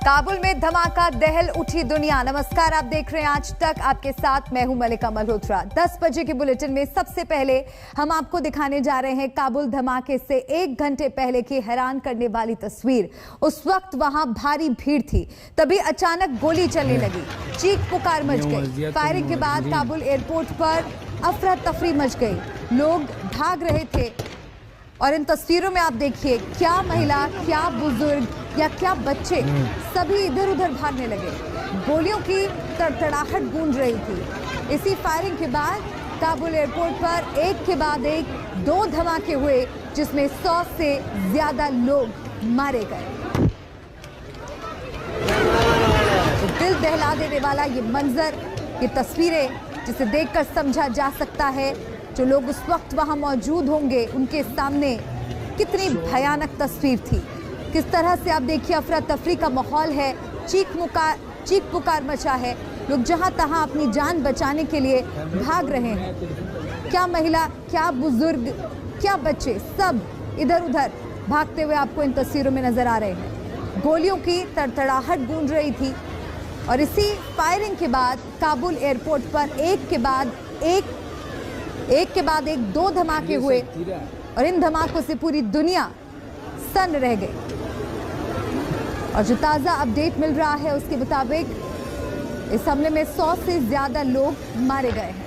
काबुल में धमाका, दहल उठी दुनिया। नमस्कार, आप देख रहे हैं आज तक, आपके साथ मैं हूं मलिका मल्होत्रा। 10 बजे के बुलेटिन में सबसे पहले हम आपको दिखाने जा रहे हैं काबुल धमाके से 1 घंटे पहले की हैरान करने वाली तस्वीर। उस वक्त वहां भारी भीड़ थी, तभी अचानक गोली चलने लगी, चीख पुकार मच गई। फायरिंग के बाद काबुल एयरपोर्ट पर अफरा तफरी मच गई, लोग भाग रहे थे। और इन तस्वीरों में आप देखिए, क्या महिला, क्या बुजुर्ग या क्या बच्चे, सभी इधर उधर भागने लगे। गोलियों की तड़तड़ाहट गूंज रही थी। इसी फायरिंग के बाद काबुल एयरपोर्ट पर एक के बाद एक 2 धमाके हुए, जिसमें 100 से ज्यादा लोग मारे गए। तो दिल दहला देने वाला ये मंजर, ये तस्वीरें, जिसे देखकर समझा जा सकता है जो लोग उस वक्त वहां मौजूद होंगे उनके सामने कितनी भयानक तस्वीर थी। किस तरह से आप देखिए, अफरा तफरी का माहौल है, चीख पुकार मचा है, लोग जहां तहां अपनी जान बचाने के लिए भाग रहे हैं। क्या महिला, क्या बुजुर्ग, क्या बच्चे, सब इधर उधर भागते हुए आपको इन तस्वीरों में नजर आ रहे हैं। गोलियों की तड़तड़ाहट गूंज रही थी। और इसी फायरिंग के बाद काबुल एयरपोर्ट पर एक के बाद एक 2 धमाके हुए, और इन धमाकों से पूरी दुनिया सन्न रह गई। और जो ताज़ा अपडेट मिल रहा है उसके मुताबिक इस हमले में 100 से ज्यादा लोग मारे गए हैं।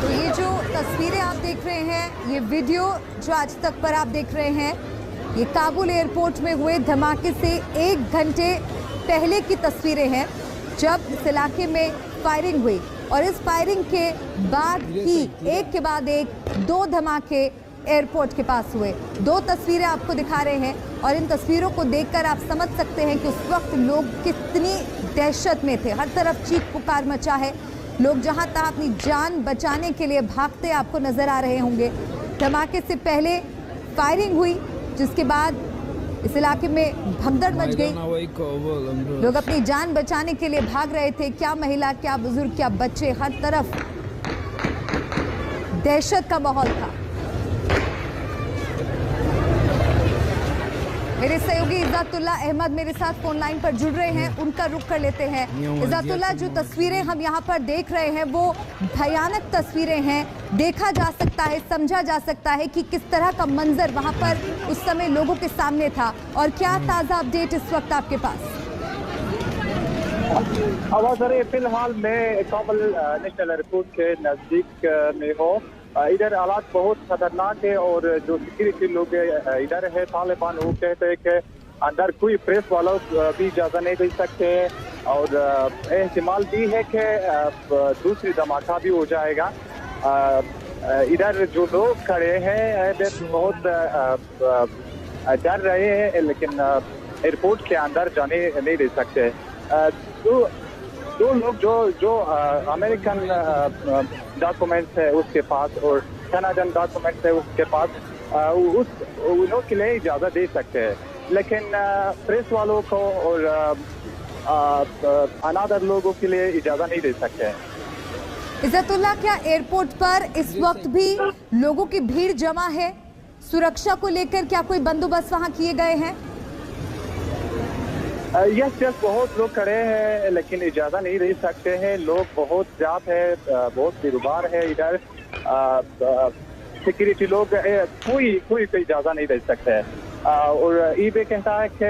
तो ये जो तस्वीरें आप देख रहे हैं, ये वीडियो जो आज तक पर आप देख रहे हैं, ये काबुल एयरपोर्ट में हुए धमाके से 1 घंटे पहले की तस्वीरें हैं, जब इस इलाके में फायरिंग हुई। और इस फायरिंग के बाद ही एक के बाद एक 2 धमाके एयरपोर्ट के पास हुए। 2 तस्वीरें आपको दिखा रहे हैं, और इन तस्वीरों को देखकर आप समझ सकते हैं कि उस वक्त लोग कितनी दहशत में थे। हर तरफ चीख पुकार मचा है, लोग जहां तहां अपनी जान बचाने के लिए भागते आपको नजर आ रहे होंगे। धमाके से पहले फायरिंग हुई, जिसके बाद इस इलाके में भगदड़ मच गई, लोग अपनी जान बचाने के लिए भाग रहे थे। क्या महिला, क्या बुजुर्ग, क्या बच्चे, हर तरफ दहशत का माहौल था। मेरे सहयोगी इज़्ज़तुल्लाह अहमद मेरे साथ फोन लाइन पर जुड़ रहे हैं, उनका रुख कर लेते हैं। इज़्ज़तुल्लाह, जो तस्वीरें हम यहाँ पर देख रहे हैं वो भयानक तस्वीरें हैं। देखा जा सकता है, समझा जा सकता है कि किस तरह का मंजर वहाँ पर उस समय लोगों के सामने था। और क्या ताज़ा अपडेट इस वक्त आपके पास? आवाज़ फिलहाल मैं काबुल नेशनल एयरपोर्ट के नज़दीक में हूँ। इधर हालात बहुत खतरनाक है, और जो सिक्योरिटी लोग इधर है तालिबान, वो कहते हैं कि अंदर कोई प्रेस वालों भी इजाज़त नहीं दे सकते, और एहतिमाल भी है कि दूसरी धमाका भी हो जाएगा। इधर जो लोग खड़े हैं बहुत डर रहे हैं, लेकिन एयरपोर्ट के अंदर जाने नहीं दे सकते। दो लोग जो अमेरिकन डॉक्यूमेंट्स है उसके पास, और कनाडन डॉक्यूमेंट्स है उसके पास, उन के लिए इजाज़त दे सकते हैं, लेकिन प्रेस वालों को और अनादर लोगों के लिए इजाज़त नहीं दे सकते हैं। इज़्ज़तुल्लाह, क्या एयरपोर्ट पर इस वक्त भी लोगों की भीड़ जमा है? सुरक्षा को लेकर क्या कोई बंदोबस्त वहां किए गए हैं? यस बहुत लोग खड़े हैं लेकिन इजाज़त नहीं दे सकते हैं। लोग बहुत ज्यादा है, बहुत बिरुबार है इधर। सिक्योरिटी लोग कोई इजाज़त नहीं दे सकते हैं। और ईबे कहता है कि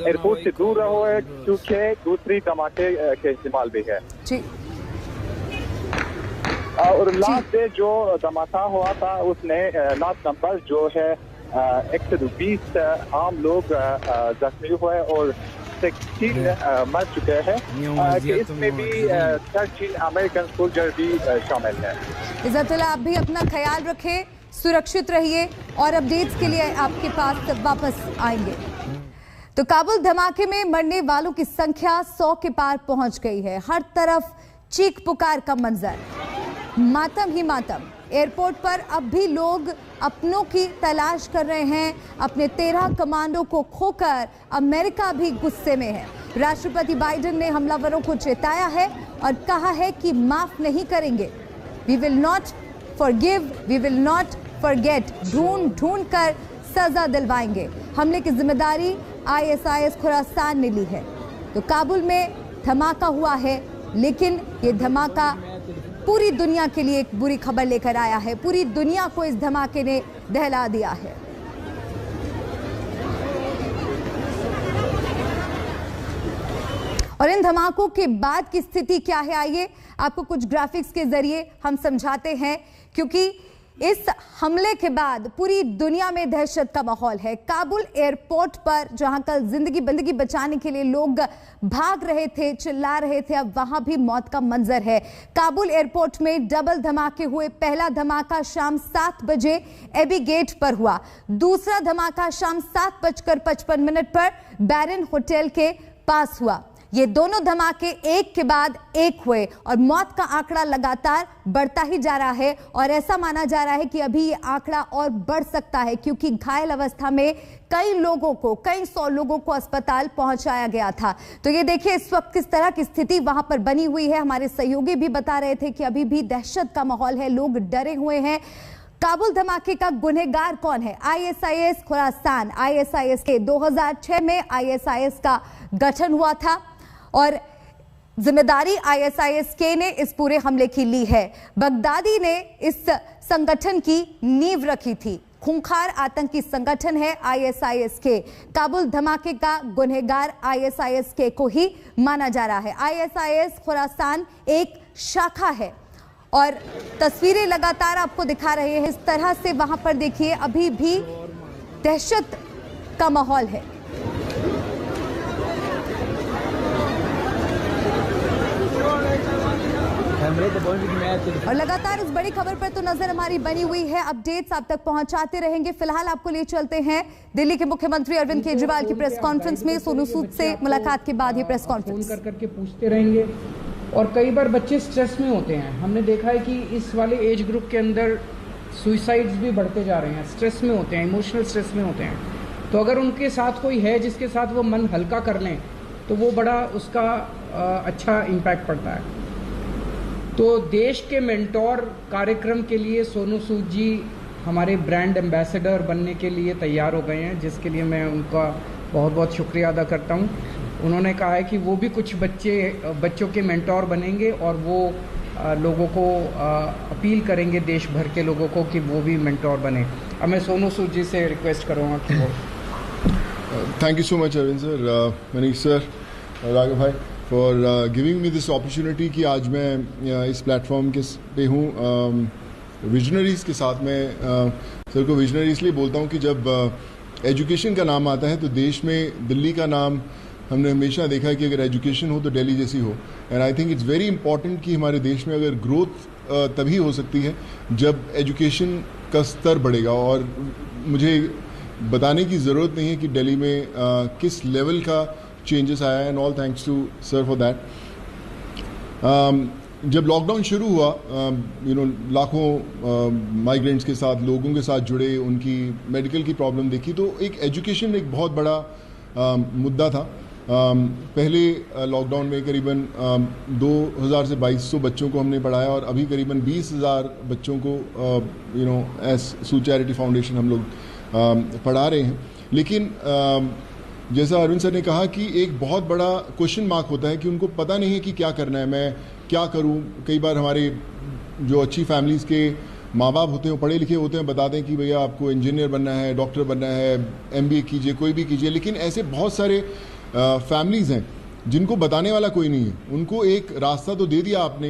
एयरपोर्ट से दूर रहो है क्योंकि दूसरी धमाके के इस्तेमाल भी है जी। और लास्ट डे जो धमाका हुआ था उसने लास्ट नंबर जो है 120 आम लोग जख्मी हुए और 16 मर चुके हैं। इसमें भी 13 अमेरिकन सोल्जर भी शामिल है। इज़्ज़तुल्लाह, आप भी अपना ख्याल रखें, सुरक्षित रहिए और अपडेट्स के लिए आपके पास वापस आएंगे। तो काबुल धमाके में मरने वालों की संख्या 100 के पार पहुंच गई है। हर तरफ चीख पुकार का मंजर, मातम ही मातम। एयरपोर्ट पर अब भी लोग अपनों की तलाश कर रहे हैं। अपने 13 कमांडो को खोकर अमेरिका भी गुस्से में है। राष्ट्रपति बाइडेन ने हमलावरों को चेताया है और कहा है कि माफ नहीं करेंगे। We will not forgive, we will not forget. ढूंढ कर सजा दिलवाएंगे। हमले की जिम्मेदारी ISIS खुरासान ने ली है। तो काबुल में धमाका हुआ है, लेकिन ये धमाका पूरी दुनिया के लिए एक बुरी खबर लेकर आया है। पूरी दुनिया को इस धमाके ने दहला दिया है। और इन धमाकों के बाद की स्थिति क्या है, आइए आपको कुछ ग्राफिक्स के जरिए हम समझाते हैं, क्योंकि इस हमले के बाद पूरी दुनिया में दहशत का माहौल है। काबुल एयरपोर्ट पर जहां कल जिंदगी बंदगी बचाने के लिए लोग भाग रहे थे, चिल्ला रहे थे, अब वहां भी मौत का मंजर है। काबुल एयरपोर्ट में डबल धमाके हुए। पहला धमाका शाम 7 बजे एबी गेट पर हुआ। दूसरा धमाका शाम 7:55 पर बैरन होटल के पास हुआ। ये दोनों धमाके एक के बाद एक हुए और मौत का आंकड़ा लगातार बढ़ता ही जा रहा है। और ऐसा माना जा रहा है कि अभी ये आंकड़ा और बढ़ सकता है, क्योंकि घायल अवस्था में कई 100 लोगों को अस्पताल पहुंचाया गया था। तो ये देखिए इस वक्त किस तरह की स्थिति वहां पर बनी हुई है। हमारे सहयोगी भी बता रहे थे कि अभी भी दहशत का माहौल है, लोग डरे हुए हैं। काबुल धमाके का गुनहगार कौन है? ISIS खुरासान। ISIS के 2006 में ISIS का गठन हुआ था और जिम्मेदारी ISIS-K ने इस पूरे हमले की ली है। बगदादी ने इस संगठन की नींव रखी थी। खूंखार आतंकी संगठन है ISIS-K। काबुल धमाके का गुनहगार ISIS-K को ही माना जा रहा है। ISIS खुरासान एक शाखा है और तस्वीरें लगातार आपको दिखा रहे हैं। इस तरह से वहां पर देखिए अभी भी दहशत का माहौल है। और लगातार इस बड़ी खबर पर तो नजर हमारी बनी हुई है। अपडेट्स आप तक पहुंचाते रहेंगे। फिलहाल आपको ले चलते हैं दिल्ली के मुख्यमंत्री अरविंद केजरीवाल की प्रेस कॉन्फ्रेंस में। सोनू सूद से मुलाकात के बाद ये प्रेस कॉन्फ्रेंस फोन करके पूछते रहेंगे। और कई बार बच्चे स्ट्रेस में होते हैं। हमने देखा है कि इस वाले एज ग्रुप के अंदर सुइसाइड्स भी बढ़ते जा रहे हैं। स्ट्रेस में होते हैं, इमोशनल स्ट्रेस में होते हैं। तो अगर उनके साथ कोई है जिसके साथ वो मन हल्का कर लें तो वो बड़ा उसका अच्छा इम्पैक्ट पड़ता है। तो देश के मेंटोर कार्यक्रम के लिए सोनू सूद जी हमारे ब्रांड एम्बेसडर बनने के लिए तैयार हो गए हैं, जिसके लिए मैं उनका बहुत बहुत शुक्रिया अदा करता हूं। उन्होंने कहा है कि वो भी कुछ बच्चों के मेंटोर बनेंगे और वो लोगों को अपील करेंगे, देश भर के लोगों को, कि वो भी मेंटोर बने। अब मैं सोनू सूद जी से रिक्वेस्ट करूँगा कि वो thank you so much Arvind sir, Manish sir, Raghav भाई, for giving me this opportunity कि आज मैं इस प्लेटफॉर्म के पे हूँ विजनरीज़ के साथ। मैं सर को विजनरी इसलिए बोलता हूँ कि जब एजुकेशन का नाम आता है तो देश में दिल्ली का नाम हमने हमेशा देखा है कि अगर एजुकेशन हो तो दिल्ली जैसी हो। And I think it's very important कि हमारे देश में अगर ग्रोथ तभी हो सकती है जब एजुकेशन का स्तर बढ़ेगा। और मुझे बताने की ज़रूरत नहीं है कि दिल्ली में किस लेवल का चेंजेस आया है, and all thanks to sir for that. जब लॉकडाउन शुरू हुआ लाखों माइग्रेंट्स के साथ, लोगों के साथ जुड़े, उनकी मेडिकल की प्रॉब्लम देखी, तो एक एजुकेशन एक बहुत बड़ा मुद्दा था। पहले लॉकडाउन में करीबन 2000 से 2200 बच्चों को हमने पढ़ाया और अभी करीबन 20,000 बच्चों को एज सू चैरिटी फाउंडेशन हम लोग पढ़ा रहे हैं। लेकिन जैसा अरविंद सर ने कहा कि एक बहुत बड़ा क्वेश्चन मार्क होता है कि उनको पता नहीं है कि क्या करना है, मैं क्या करूं। कई बार हमारे जो अच्छी फैमिलीज़ के माँ बाप होते हैं, पढ़े लिखे होते हैं, बताते हैं कि भैया आपको इंजीनियर बनना है, डॉक्टर बनना है, MBA कीजिए, कोई भी कीजिए। लेकिन ऐसे बहुत सारे फैमिलीज़ हैं जिनको बताने वाला कोई नहीं है। उनको एक रास्ता तो दे दिया आपने,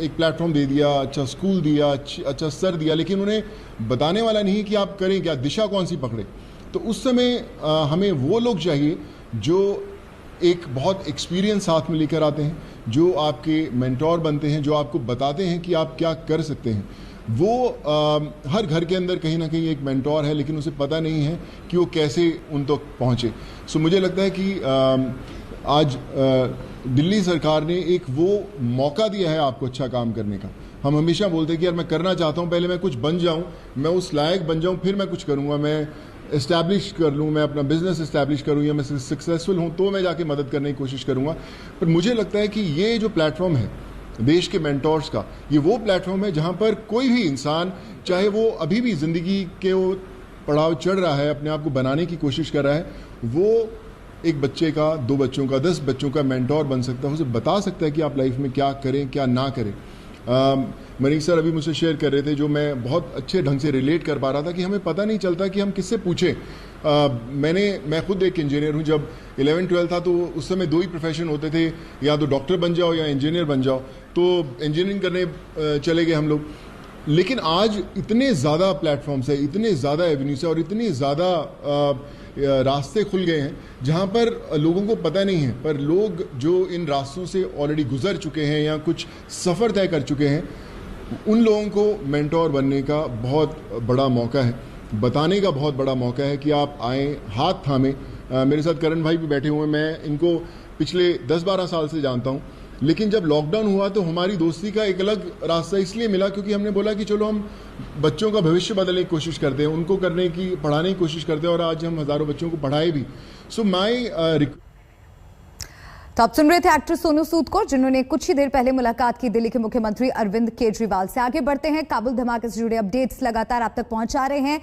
एक प्लेटफॉर्म दे दिया, अच्छा स्कूल दिया, अच्छा स्तर दिया, लेकिन उन्हें बताने वाला नहीं है कि आप करें क्या, दिशा कौन सी पकड़े। तो उस समय हमें वो लोग चाहिए जो एक बहुत एक्सपीरियंस साथ में लेकर आते हैं, जो आपके मेंटोर बनते हैं, जो आपको बताते हैं कि आप क्या कर सकते हैं। वो हर घर के अंदर कहीं ना कहीं एक मेंटोर है, लेकिन उसे पता नहीं है कि वो कैसे उन तक पहुँचे। सो मुझे लगता है कि आज दिल्ली सरकार ने एक वो मौका दिया है आपको अच्छा काम करने का। हम हमेशा बोलते हैं कि यार मैं करना चाहता हूँ, पहले मैं कुछ बन जाऊँ, मैं उस लायक बन जाऊँ, फिर मैं कुछ करूँगा, मैं इस्टेब्लिश कर लूँ, मैं अपना बिजनेस इस्टेब्लिश करूँ, या मैं सक्सेसफुल हूँ तो मैं जाके मदद करने की कोशिश करूँगा। पर मुझे लगता है कि ये जो प्लेटफॉर्म है देश के मेंटोर्स का, ये वो प्लेटफॉर्म है जहाँ पर कोई भी इंसान, चाहे वो अभी भी ज़िंदगी के वो पड़ाव चढ़ रहा है, अपने आप को बनाने की कोशिश कर रहा है, वो एक बच्चे का, 2 बच्चों का, 10 बच्चों का मेंटोर बन सकता है। उसे बता सकता है कि आप लाइफ में क्या करें, क्या ना करें। मनीष सर अभी मुझसे शेयर कर रहे थे, जो मैं बहुत अच्छे ढंग से रिलेट कर पा रहा था कि हमें पता नहीं चलता कि हम किससे पूछें। मैं खुद एक इंजीनियर हूँ। जब 11-12 था तो उस समय 2 ही प्रोफेशन होते थे, या तो डॉक्टर बन जाओ या इंजीनियर बन जाओ। तो इंजीनियरिंग करने चले गए हम लोग। लेकिन आज इतने ज़्यादा प्लेटफॉर्म्स है, इतने ज़्यादा एवेन्यूज है और इतने ज़्यादा रास्ते खुल गए हैं जहाँ पर लोगों को पता नहीं है, पर लोग जो इन रास्तों से ऑलरेडी गुजर चुके हैं या कुछ सफ़र तय कर चुके हैं, उन लोगों को मेंटोर बनने का बहुत बड़ा मौका है, बताने का बहुत बड़ा मौका है कि आप आएँ, हाथ थामें। मेरे साथ करण भाई भी बैठे हुए हैं, मैं इनको पिछले 10-12 साल से जानता हूँ। लेकिन जब लॉकडाउन हुआ तो हमारी दोस्ती का एक अलग रास्ता इसलिए मिला क्योंकि हमने बोला कि चलो हम बच्चों का भविष्य बदलने की कोशिश करते हैं, उनको पढ़ाने की कोशिश करते हैं, और आज हम हज़ारों बच्चों को पढ़ाए भी। सो तो आप सुन रहे थे एक्टर सोनू सूद को, जिन्होंने कुछ ही देर पहले मुलाकात की दिल्ली के मुख्यमंत्री अरविंद केजरीवाल से। आगे बढ़ते हैं, काबुल धमाके से जुड़े अपडेट्स लगातार आप तक पहुंचा रहे हैं।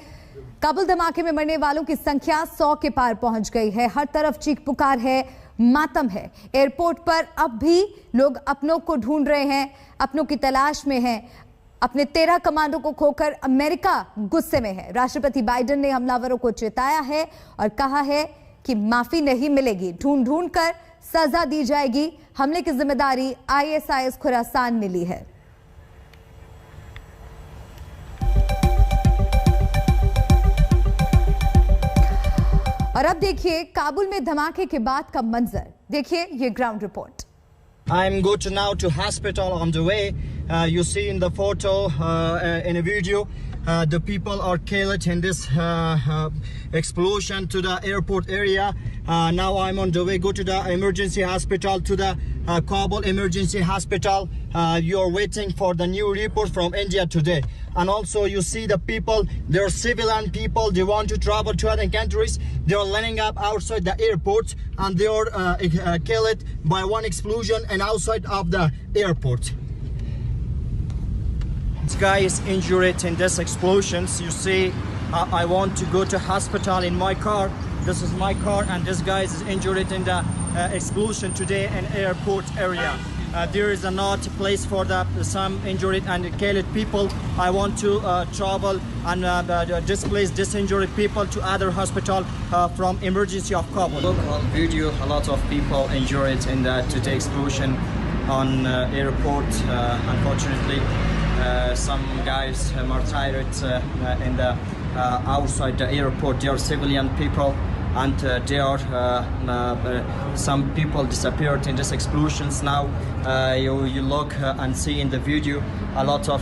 काबुल धमाके में मरने वालों की संख्या 100 के पार पहुंच गई है। हर तरफ चीख पुकार है, मातम है। एयरपोर्ट पर अब भी लोग अपनों को ढूंढ रहे हैं, अपनों की तलाश में हैं। अपने 13 कमांडो को खोकर अमेरिका गुस्से में है। राष्ट्रपति बाइडेन ने हमलावरों को चेताया है और कहा है कि माफी नहीं मिलेगी, ढूंढ ढूंढ कर सजा दी जाएगी। हमले की जिम्मेदारी ISIS खुरासान ने ली है। और अब देखिए काबुल में धमाके के बाद का मंजर, देखिए ये ground report. I'm going to now to hospital on the way. You see in the photo, in a video, the people are killed in this explosion to the airport area. Now I'm on the way, go to the emergency hospital, to the Kabul emergency hospital. You're waiting for the new report from India today. And also you see the people, they're civilian people, they want to travel to other countries. They're lining up outside the airport and they are killed by one explosion and outside of the airport. This guy is injured in this explosions. You see, I want to go to hospital in my car. This is my car and this guy is injured in the explosion today in airport area. There is not a place for some injured and killed people. I want to travel and displace this injured people to other hospital from emergency of Kabul. Look on video, a lot of people injured in the today explosion on airport. Unfortunately, some guys martyred in the outside the airport. They are civilian people. And there are some people disappeared in these explosions. Now you look and see in the video a lot of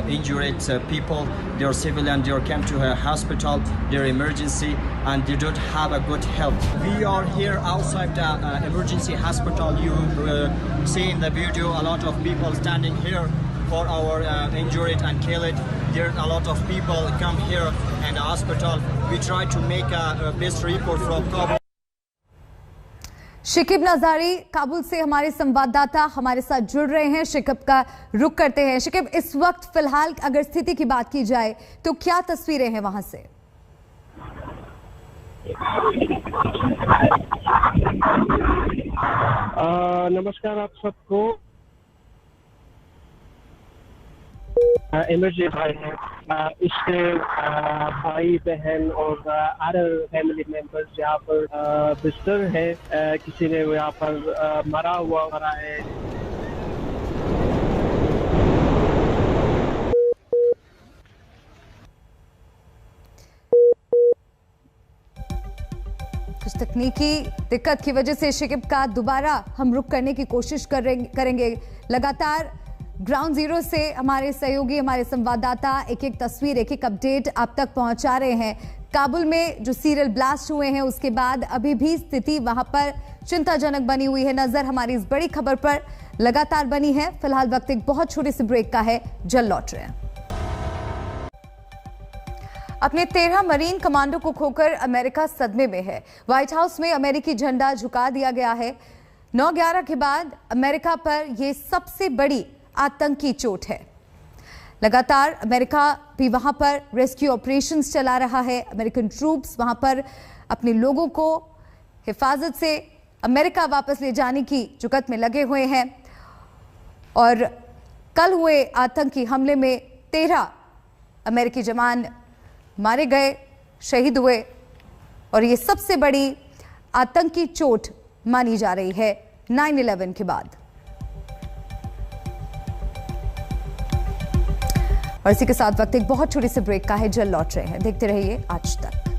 injured people. They are civilian, they came to a hospital, they're emergency and they don't have a good health. We are here outside the emergency hospital. You see in the video a lot of people standing here for our injured and killed. There are a lot of people come here in the hospital. We try to make a best report from Kabul. Shikib Nazari Kabul से हमारे संवाददाता हमारे साथ जुड़ रहे हैं। शिकिब का रुख करते हैं। शिकिब, इस वक्त फिलहाल अगर स्थिति की बात की जाए तो क्या तस्वीरें हैं वहां से? नमस्कार आप सबको। इमरजेंसी भाई हैं, इसके भाई बहन और अदर फैमिली मेंबर्स यहाँ पर बिस्तर है। किसी ने यहाँ पर मरा है। कुछ तकनीकी दिक्कत की वजह से शिकिब का दोबारा हम रुख करने की कोशिश करेंगे। लगातार ग्राउंड जीरो से हमारे सहयोगी, हमारे संवाददाता एक एक तस्वीर, एक एक अपडेट आप तक पहुंचा रहे हैं। काबुल में जो सीरियल ब्लास्ट हुए हैं उसके बाद अभी भी स्थिति वहां पर चिंताजनक बनी हुई है। नजर हमारी इस बड़ी खबर पर लगातार बनी है। फिलहाल वक्त एक बहुत छोटे से ब्रेक का है, जल्द लौट रहे हैं। अपने 13 मरीन कमांडो को खोकर अमेरिका सदमे में है। व्हाइट हाउस में अमेरिकी झंडा झुका दिया गया है। 9/11 के बाद अमेरिका पर यह सबसे बड़ी आतंकी चोट है। लगातार अमेरिका भी वहां पर रेस्क्यू ऑपरेशंस चला रहा है। अमेरिकन ट्रूप्स वहां पर अपने लोगों को हिफाजत से अमेरिका वापस ले जाने की जुगत में लगे हुए हैं। और कल हुए आतंकी हमले में 13 अमेरिकी जवान मारे गए, शहीद हुए और ये सबसे बड़ी आतंकी चोट मानी जा रही है 9/11 के बाद। और इसी के साथ वक्त एक बहुत छोटे से ब्रेक का है, जल्द लौट रहे हैं। देखते रहिए आज तक।